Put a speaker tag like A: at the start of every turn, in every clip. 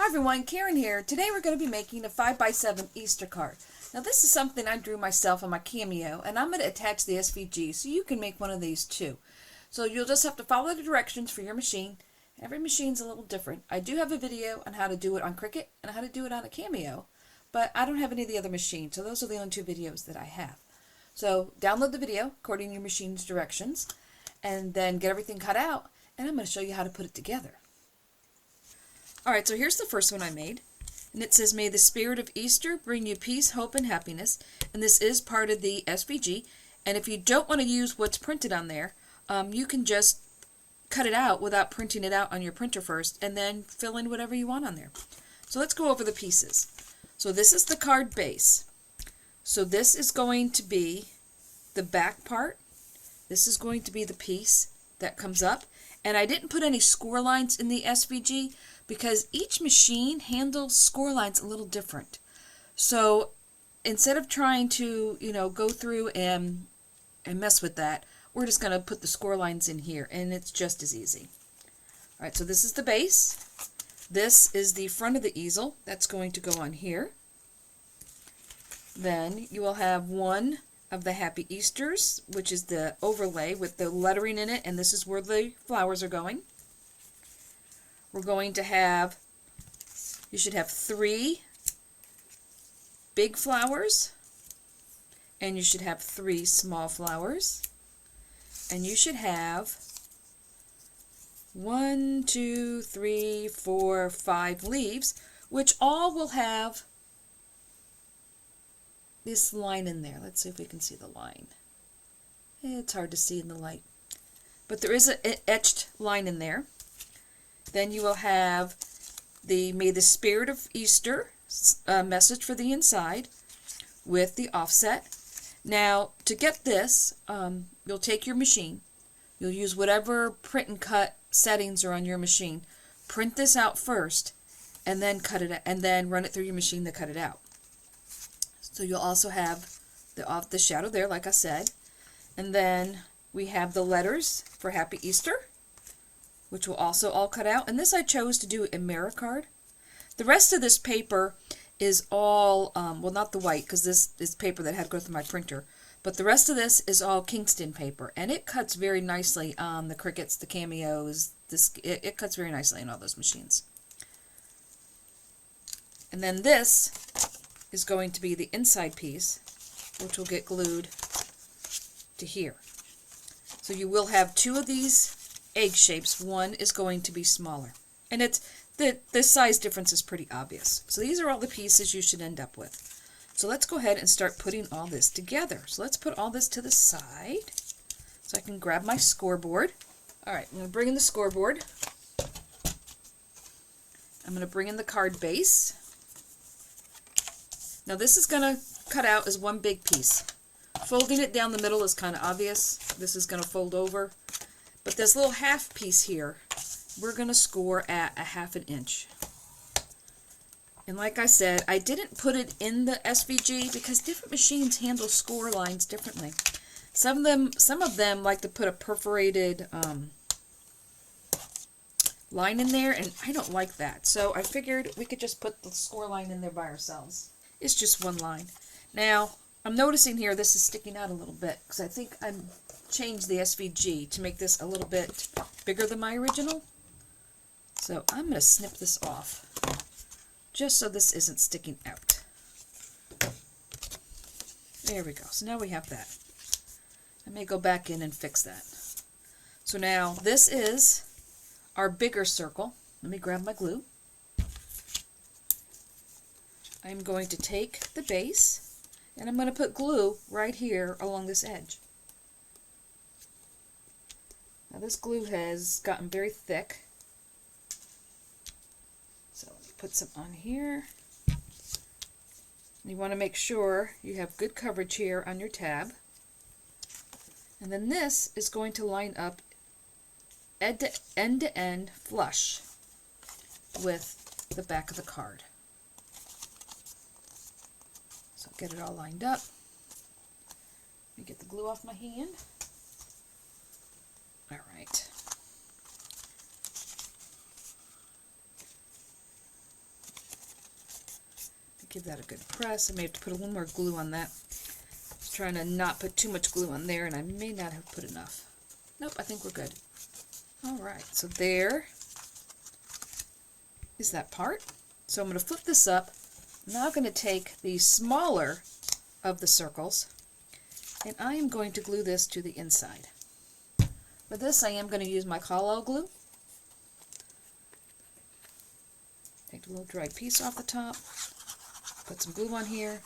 A: everyone, Karen here. Today we're going to be making a 5x7 Easter card. Now this is something I drew myself on my Cameo, and I'm going to attach the SVG so you can make one of these too. So you'll just have to follow the directions for your machine. Every machine's a little different. I do have a video on how to do it on Cricut and how to do it on a Cameo, but I don't have any of the other machines, so those are the only two videos that I have. So download the video according to your machine's directions, and then get everything cut out, and I'm going to show you how to put it together. Alright, so here's the first one I made, and it says, "May the spirit of Easter bring you peace, hope, and happiness," and this is part of the SVG, and if you don't want to use what's printed on there, you can just cut it out without printing it out on your printer first, and then fill in whatever you want on there. So let's go over the pieces. So this is the card base. So this is going to be the back part. This is going to be the piece that comes up, and I didn't put any score lines in the SVG because each machine handles score lines a little different. So instead of trying to, go through and mess with that, we're just going to put the score lines in here, and it's just as easy. Alright, so this is the base. This is the front of the easel. That's going to go on here. Then you will have one of the Happy Easters, which is the overlay with the lettering in it, and this is where the flowers are going. We're going to have, you should have 3 big flowers, and you should have 3 small flowers, and you should have 1, 2, 3, 4, 5 leaves, which all will have this line in there. Let's see if we can see the line. It's hard to see in the light, but there is an etched line in there. Then you will have the "May the Spirit of Easter" message for the inside with the offset. Now, to get this, you'll take your machine. You'll use whatever print and cut settings are on your machine. Print this out first, and then cut it, and then run it through your machine to cut it out. So you'll also have the shadow there, like I said, and then we have the letters for Happy Easter, which will also all cut out. And this I chose to do in mirror card. The rest of this paper is all, well, not the white, because this is paper that had to go through my printer, but the rest of this is all Kingston paper, and it cuts very nicely on the Cricuts, the Cameos. It cuts very nicely on all those machines. And then this is going to be the inside piece, which will get glued to here. So you will have 2 of these egg shapes. One is going to be smaller, and it's the size difference is pretty obvious. So these are all the pieces you should end up with. So let's go ahead and start putting all this together. So let's put all this to the side so I can grab my scoreboard. Alright, I'm going to bring in the scoreboard. I'm going to bring in the card base. Now this is going to cut out as one big piece. Folding it down the middle is kind of obvious. This is going to fold over. But this little half piece here, we're going to score at a 1/2 inch. And like I said, I didn't put it in the SVG because different machines handle score lines differently. Some of them like to put a perforated line in there, and I don't like that. So I figured we could just put the score line in there by ourselves. It's just one line. Now, I'm noticing here this is sticking out a little bit because I think I changed the SVG to make this a little bit bigger than my original. So I'm going to snip this off just so this isn't sticking out. There we go. So now we have that. I may go back in and fix that. So now this is our bigger circle. Let me grab my glue. I'm going to take the base, and I'm going to put glue right here along this edge. Now this glue has gotten very thick, so let me put some on here. You want to make sure you have good coverage here on your tab. And then this is going to line up end to end flush with the back of the card. So get it all lined up. Let me get the glue off my hand. All right. give that a good press. I may have to put a little more glue on that. Just trying to not put too much glue on there, and I may not have put enough. Nope, I think we're good. Alright, so there is that part. So I'm going to flip this up. Now I'm going to take the smaller of the circles, and I am going to glue this to the inside. For this, I am going to use my Collel glue. Take a little dried piece off the top, put some glue on here.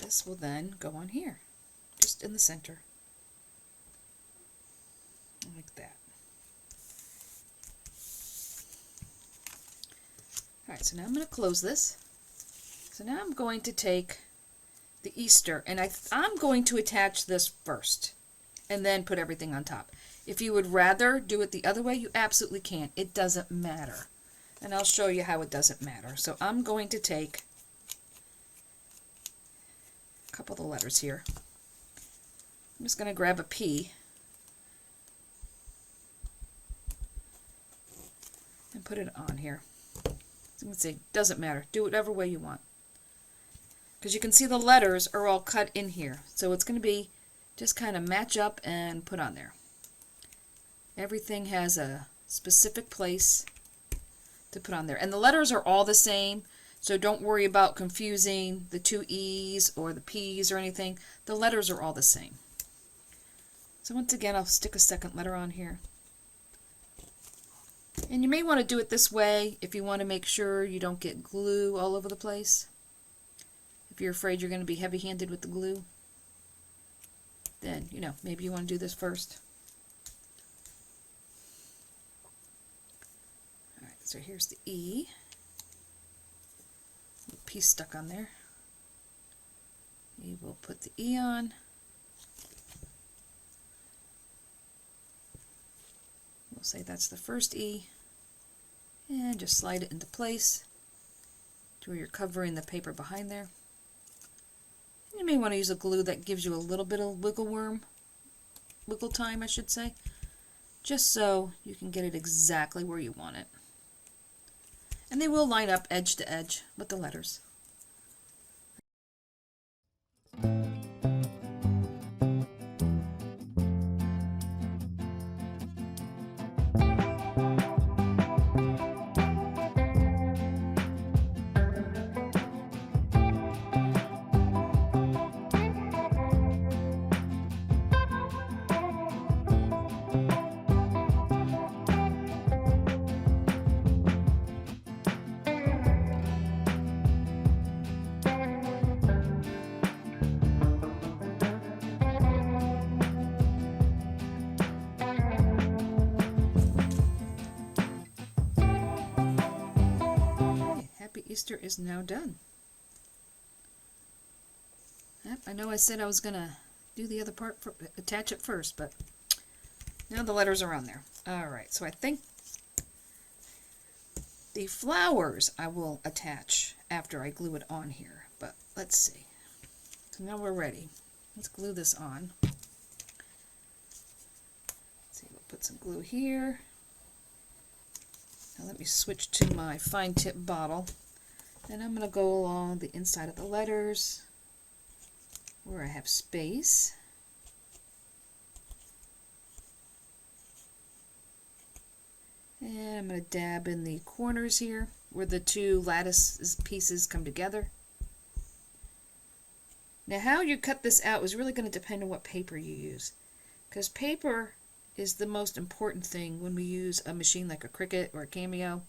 A: This will then go on here, just in the center, like that. Alright, so now I'm going to close this. So now I'm going to take the Easter, and I'm going to attach this first, and then put everything on top. If you would rather do it the other way, you absolutely can. It doesn't matter. And I'll show you how it doesn't matter. So I'm going to take a couple of the letters here. I'm just going to grab a P and put it on here. So you can see, doesn't matter. Do it whatever way you want. Because you can see the letters are all cut in here. So it's going to be just kind of match up and put on there. Everything has a specific place to put on there. And the letters are all the same, so don't worry about confusing the two E's or the P's or anything. The letters are all the same. So once again, I'll stick a second letter on here. And you may want to do it this way if you want to make sure you don't get glue all over the place. If you're afraid you're going to be heavy-handed with the glue, then, you know, maybe you want to do this first. Alright, so here's the E. Little piece stuck on there. We will put the E on. We'll say that's the first E. And just slide it into place to where you're covering the paper behind there. You may want to use a glue that gives you a little bit of wiggle time, I should say, just so you can get it exactly where you want it. And they will line up edge to edge with the letters. Easter is now done. Yep, I know I said I was going to do the other part, attach it first, but now the letters are on there. Alright, so I think the flowers I will attach after I glue it on here, but let's see. So now we're ready. Let's glue this on. Let's see, we'll put some glue here. Now let me switch to my fine tip bottle. And I'm going to go along the inside of the letters where I have space. And I'm going to dab in the corners here where the two lattice pieces come together. Now how you cut this out is really going to depend on what paper you use, because paper is the most important thing when we use a machine like a Cricut or a Cameo.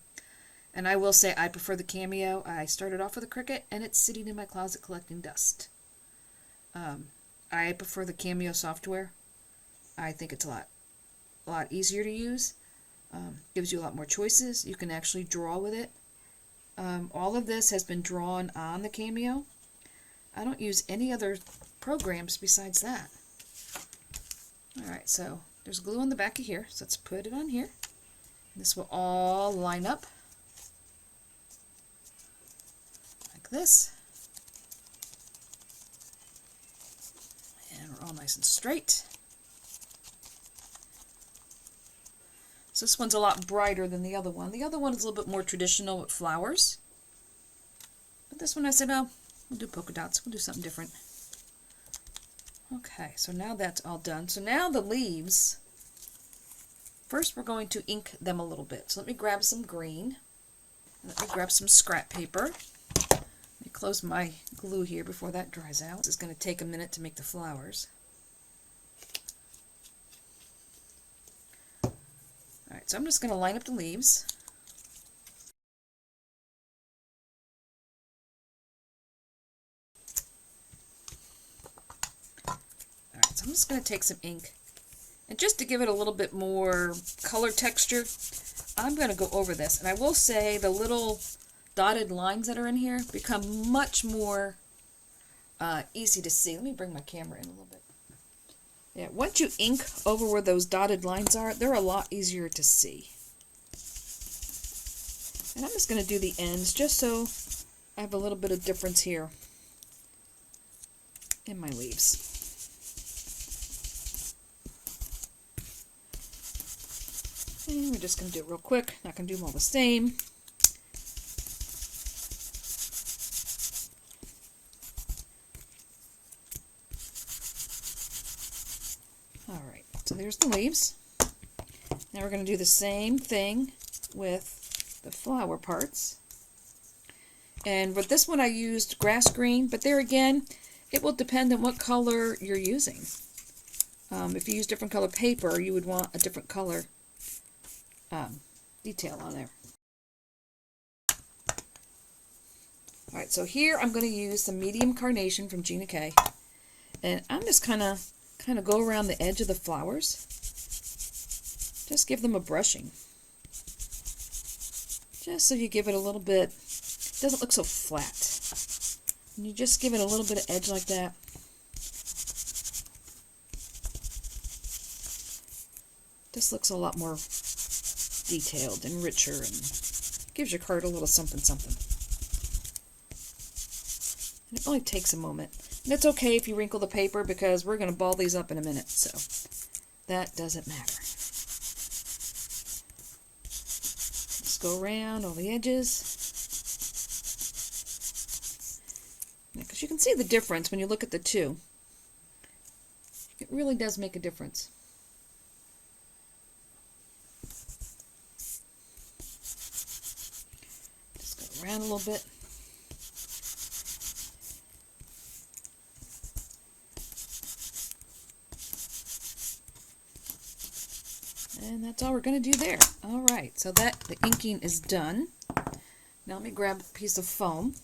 A: And I will say I prefer the Cameo. I started off with a Cricut and it's sitting in my closet collecting dust. I prefer the Cameo software. I think it's a lot easier to use. Gives you a lot more choices. You can actually draw with it. All of this has been drawn on the Cameo. I don't use any other programs besides that. Alright, so there's glue on the back of here, so let's put it on here. This will all line up like this. And we're all nice and straight. So this one's a lot brighter than the other one. The other one is a little bit more traditional with flowers. But this one I said, oh, we'll do polka dots. We'll do something different. Okay, so now that's all done. So now the leaves, first we're going to ink them a little bit. So let me grab some green. Let me grab some scrap paper. Let me close my glue here before that dries out. It's going to take a minute to make the flowers. Alright, so I'm just going to line up the leaves. Alright, so I'm just going to take some ink. And just to give it a little bit more color texture, I'm going to go over this. And I will say the little dotted lines that are in here become much more easy to see. Let me bring my camera in a little bit. Yeah, once you ink over where those dotted lines are, they're a lot easier to see. And I'm just going to do the ends just so I have a little bit of difference here in my leaves. And we're just going to do it real quick. Not going to do them all the same. Alright, so there's the leaves. Now we're going to do the same thing with the flower parts. And with this one I used grass green, but there again, it will depend on what color you're using. If you use different color paper, you would want a different color detail on there. Alright, so here I'm going to use some medium carnation from Gina K. And I'm just kind of go around the edge of the flowers. Just give them a brushing. Just so you give it a little bit, it doesn't look so flat. And you just give it a little bit of edge like that. This looks a lot more detailed and richer and gives your card a little something something. And it only takes a moment. And it's okay if you wrinkle the paper because we're going to ball these up in a minute, so that doesn't matter. Just go around all the edges. Because you can see the difference when you look at the two. It really does make a difference. Just go around a little bit. And that's all we're going to do there. Alright, so the inking is done. Now let me grab a piece of foam.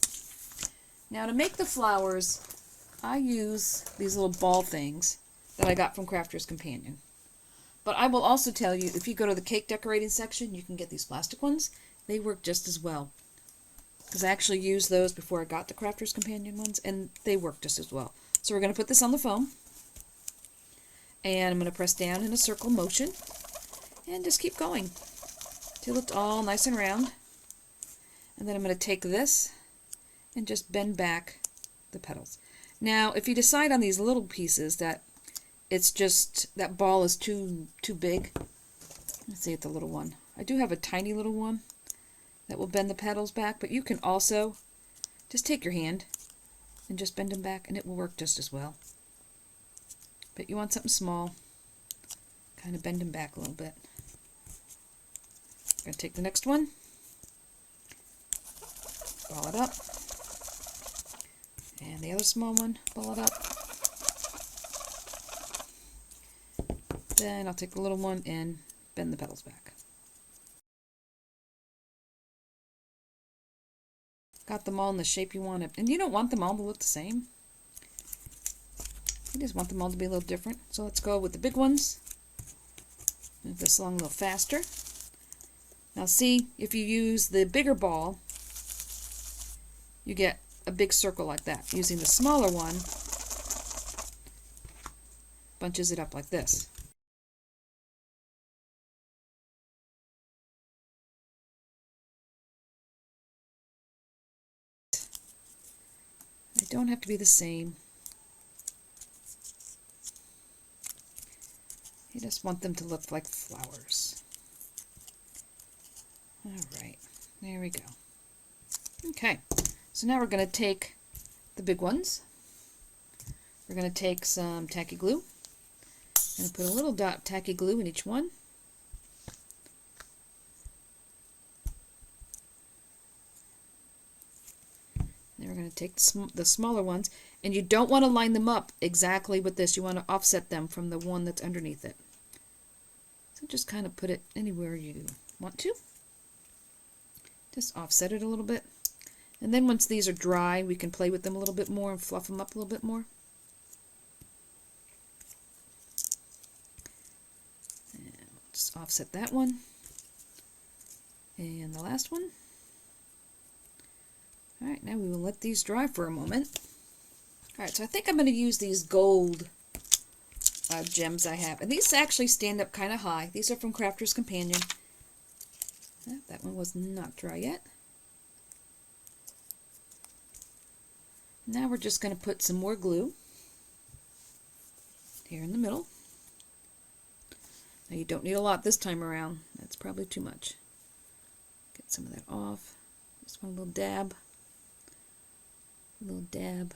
A: Now to make the flowers, I use these little ball things that I got from Crafter's Companion. But I will also tell you, if you go to the cake decorating section, you can get these plastic ones. They work just as well. Because I actually used those before I got the Crafter's Companion ones, and they work just as well. So we're going to put this on the foam. And I'm going to press down in a circle motion. And just keep going till it's all nice and round. And then I'm going to take this and just bend back the petals. Now, if you decide on these little pieces that it's just, that ball is too big. Let's see at the little one. I do have a tiny little one that will bend the petals back, but you can also just take your hand and just bend them back and it will work just as well. But you want something small, kind of bend them back a little bit. I'm going to take the next one, ball it up, and the other small one, ball it up. Then I'll take the little one and bend the petals back. Got them all in the shape you want it. And you don't want them all to look the same. You just want them all to be a little different. So let's go with the big ones. Move this along a little faster. Now see, if you use the bigger ball, you get a big circle like that. Using the smaller one, bunches it up like this. They don't have to be the same. You just want them to look like flowers. All right, there we go. Okay, so now we're going to take the big ones. We're going to take some tacky glue and put a little dot of tacky glue in each one. Then we're going to take the smaller ones, and you don't want to line them up exactly with this. You want to offset them from the one that's underneath it. So just kind of put it anywhere you want to. Just offset it a little bit. And then once these are dry, we can play with them a little bit more and fluff them up a little bit more. And we'll just offset that one. And the last one. Alright, now we will let these dry for a moment. Alright, so I think I'm going to use these gold gems I have. And these actually stand up kind of high. These are from Crafter's Companion. That one was not dry yet. Now we're just going to put some more glue here in the middle. Now you don't need a lot this time around. That's probably too much. Get some of that off. Just one little dab. A little dab.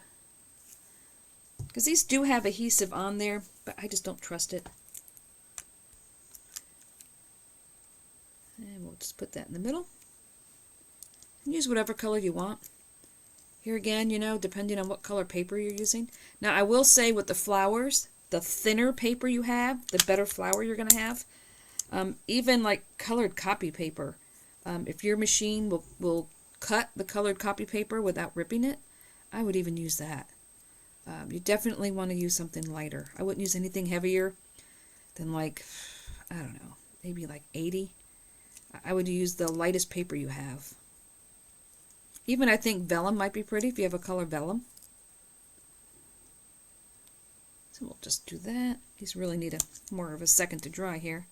A: Because these do have adhesive on there, but I just don't trust it. And we'll just put that in the middle. And use whatever color you want. Here again, you know, depending on what color paper you're using. Now, I will say with the flowers, the thinner paper you have, the better flower you're going to have. Even like colored copy paper. If your machine will cut the colored copy paper without ripping it, I would even use that. You definitely want to use something lighter. I wouldn't use anything heavier than like, I don't know, maybe like 80. I would use the lightest paper you have. Even I think vellum might be pretty if you have a color vellum. So we'll just do that. These really need more of a second to dry here.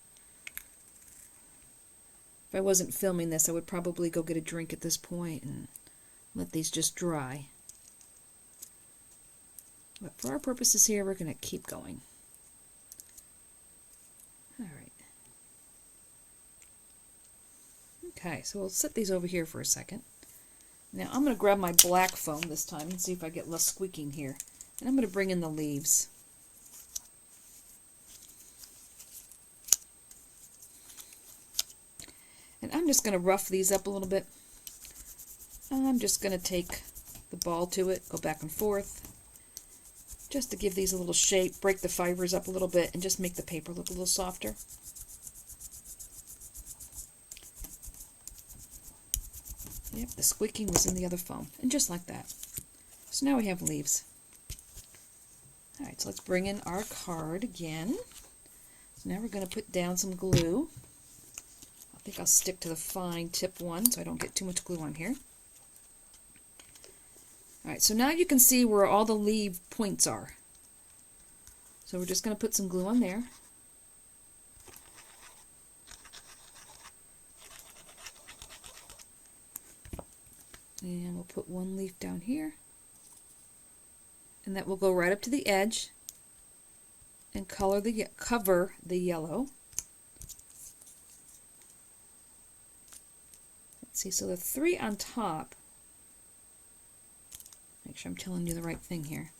A: If I wasn't filming this, I would probably go get a drink at this point and let these just dry. But for our purposes here, we're going to keep going. Alright. Okay, so we'll set these over here for a second. Now I'm going to grab my black foam this time and see if I get less squeaking here. And I'm going to bring in the leaves. And I'm just going to rough these up a little bit. I'm just going to take the ball to it, go back and forth, just to give these a little shape, break the fibers up a little bit, and just make the paper look a little softer. Yep, the squeaking was in the other foam. And just like that. So now we have leaves. Alright, so let's bring in our card again. So now we're going to put down some glue. I think I'll stick to the fine tip one so I don't get too much glue on here. Alright, so now you can see where all the leaf points are. So we're just going to put some glue on there. And we'll put one leaf down here. And that will go right up to the edge and cover the yellow. Let's see, so the three on top, make sure I'm telling you the right thing here,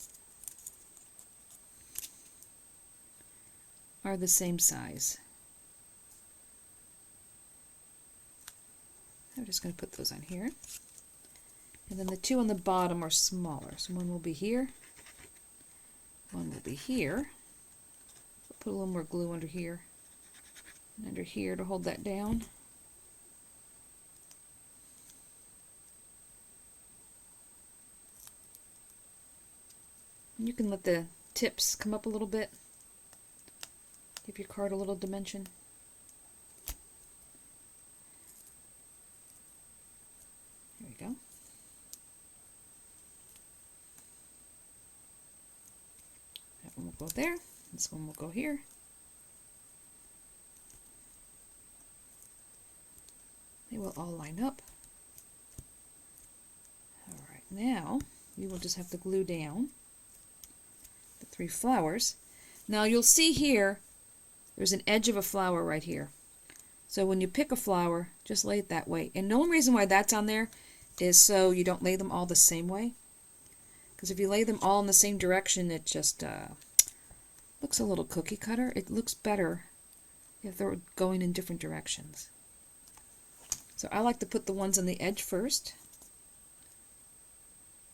A: are the same size. I'm just going to put those on here. And then the two on the bottom are smaller. So one will be here. One will be here. Put a little more glue under here. And under here to hold that down. And you can let the tips come up a little bit. Give your card a little dimension. There we go. That one will go there. This one will go here. They will all line up. Alright, now we will just have to glue down the three flowers. Now you'll see here, there's an edge of a flower right here. So when you pick a flower, just lay it that way. And the only reason why that's on there is so you don't lay them all the same way. Because if you lay them all in the same direction, it just looks a little cookie cutter. It looks better if they're going in different directions. So I like to put the ones on the edge first.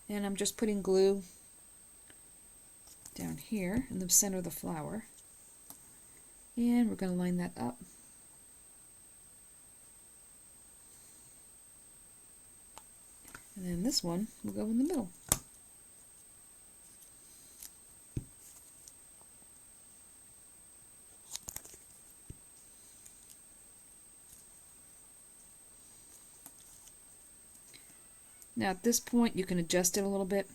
A: And I'm just putting glue down here in the center of the flower. And we're going to line that up. And then this one will go in the middle. Now at this point you can adjust it a little bit.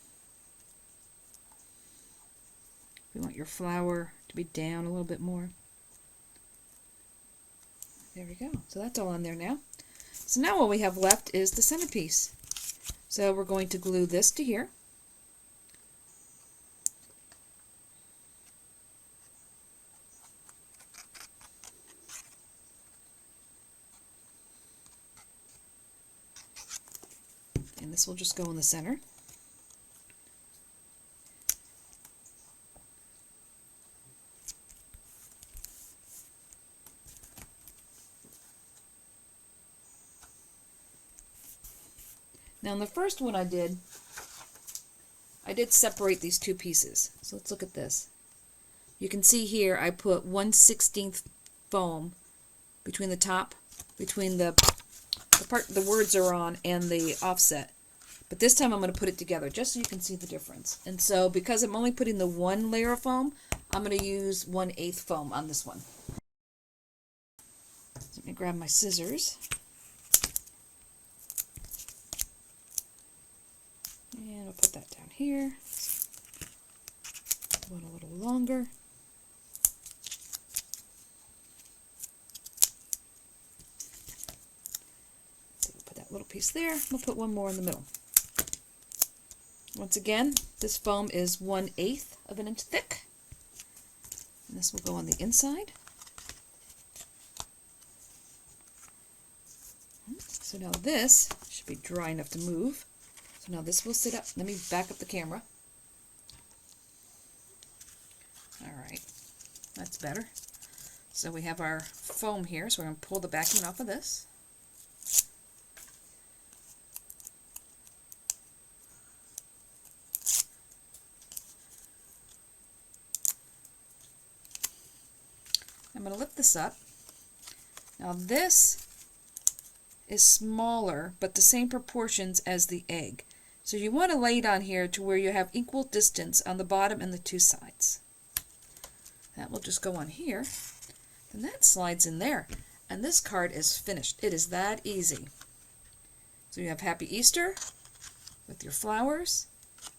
A: If you want your flower to be down a little bit more. There we go. So that's all on there now. So now what we have left is the centerpiece. So we're going to glue this to here. And this will just go in the center. Now in the first one I did separate these two pieces. So let's look at this. You can see here I put 1/16 foam between the top, between the part the words are on and the offset. But this time I'm going to put it together just so you can see the difference. And so because I'm only putting the one layer of foam, I'm going to use 1/8 foam on this one. So let me grab my scissors. And I'll put that down here. One a little longer. So we'll put that little piece there. We'll put one more in the middle. Once again, this foam is 1/8 of an inch thick. And this will go on the inside. So now this should be dry enough to move. So now this will sit up. Let me back up the camera. Alright, that's better. So we have our foam here, so we're going to pull the backing off of this. I'm going to lift this up. Now this is smaller, but the same proportions as the egg. So you want to lay it on here to where you have equal distance on the bottom and the two sides. That will just go on here. Then that slides in there. And this card is finished. It is that easy. So you have Happy Easter with your flowers,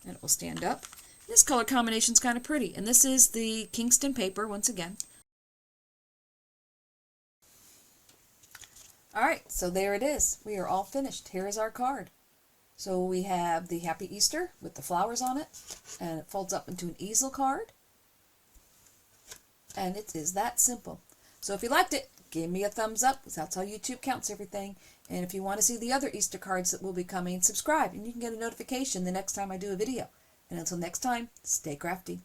A: and it will stand up. This color combination is kind of pretty. And this is the Kingston paper once again. Alright, so there it is. We are all finished. Here is our card. So we have the Happy Easter with the flowers on it, and it folds up into an easel card. And it is that simple. So if you liked it, give me a thumbs up, because that's how YouTube counts everything. And if you want to see the other Easter cards that will be coming, subscribe, and you can get a notification the next time I do a video. And until next time, stay crafty.